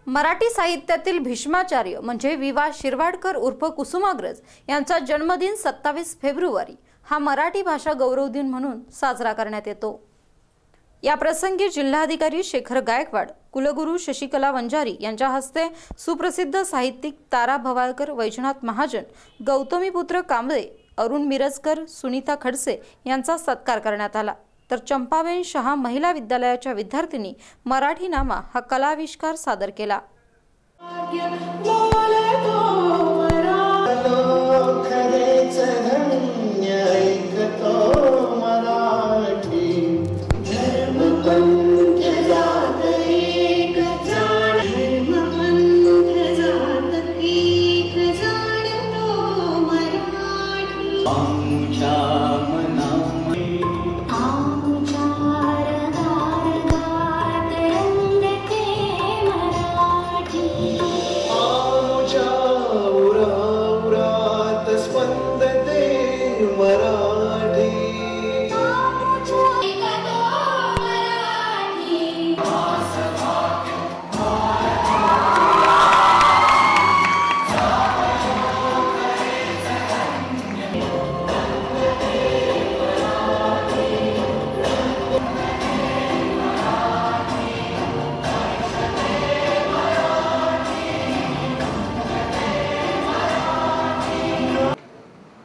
मराठी साहित्यातील भीष्माचार्य म्हणजे वि.वा. शिरवाडकर उर्फ कुसुमाग्रज यांचा जन्मदिन 27 फेब्रुवारी हा मराठी भाषा गौरव दिन म्हणून साजरा करण्यात येतो। या प्रसंगी जिल्हाधिकारी शेखर गायकवाड, कुलगुरू शशिकला वंजारी यांच्या हस्ते सुप्रसिद्ध साहित्यिक तारा भवाळकर, वैजनाथ महाजन, गौतमीपुत्र कांबळे, अरुण मिरजकर, सुनीता खडसे यांचा सत्कार करण्यात आला। तर चंपाबेन शहा महिला विद्यालयाच्या विद्यार्थिनी मराठी नामा हा कलाविष्कार सादर केला।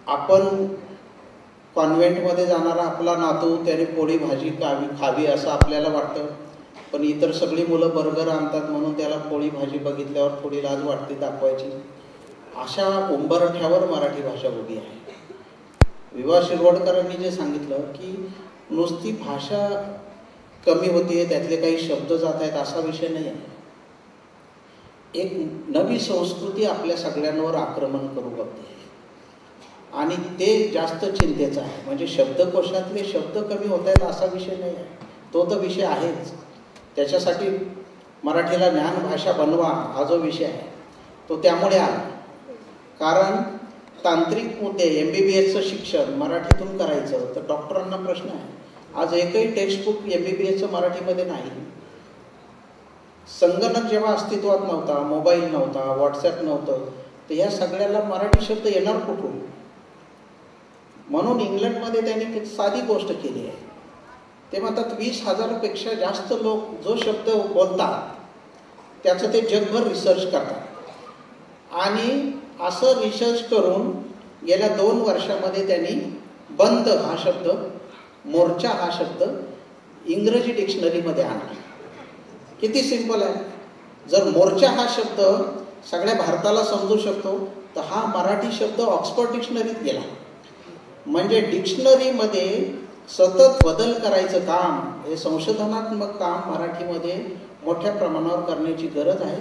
आपण कॉन्व्हेंटमध्ये जाणारा आपला नातू त्याने पोळी भाजी खावी असं आपल्याला वाटतं, पण इतर सगळी मुलं बर्गर आणतात म्हणून त्याला पोळी भाजी बघितल्यावर थोडी लाज वाटते दाखवायची। अशा उंबरठ्यावर मराठी भाषा उभी आहे। वि.वा. शिरवाडकरांनी जे सांगितलं की नुसती भाषा कमी होतीये, त्यातले काही शब्द जात आहेत असा विषय नाही आहे। एक नवी संस्कृती आपल्या सगळ्यांवर आक्रमण करू बघते आणि ते जास्त चिंतेचं आहे। म्हणजे शब्दकोशातले शब्द कमी होत आहेत असा विषय नाही आहे, तो तर विषय आहेच। त्याच्यासाठी मराठीला ज्ञान भाषा बनवा हा जो विषय आहे तो त्यामुळे आला, कारण तांत्रिक मुद्दे MBBSचं शिक्षण मराठीतून करायचं तर डॉक्टरांना प्रश्न आहे। आज एकही टेक्स्टबुक MBBSचं मराठीमध्ये नाही। संगणक जेव्हा अस्तित्वात नव्हता, मोबाईल नव्हता, व्हॉट्सॲप नव्हतं, तर या सगळ्याला मराठी शब्द येणार कुठून? म्हणून इंग्लंडमध्ये त्यांनी साधी गोष्ट केली आहे। ते म्हणतात 20,000पेक्षा जास्त लोक जो शब्द बोलतात त्याचं ते जगभर रिसर्च करतात आणि असं रिसर्च करून गेल्या 2 वर्षामध्ये त्यांनी बंद हा शब्द, मोर्चा हा शब्द इंग्रजी डिक्शनरीमध्ये आणला। किती सिंपल आहे। जर मोर्चा हा शब्द सगळ्या भारताला समजू शकतो तर हा मराठी शब्द ऑक्सफर्ड डिक्शनरीत गेला। म्हणजे डिक्शनरीमध्ये सतत बदल करायचं काम, हे संशोधनात्मक काम मराठीमध्ये मोठ्या प्रमाणावर करण्याची गरज आहे।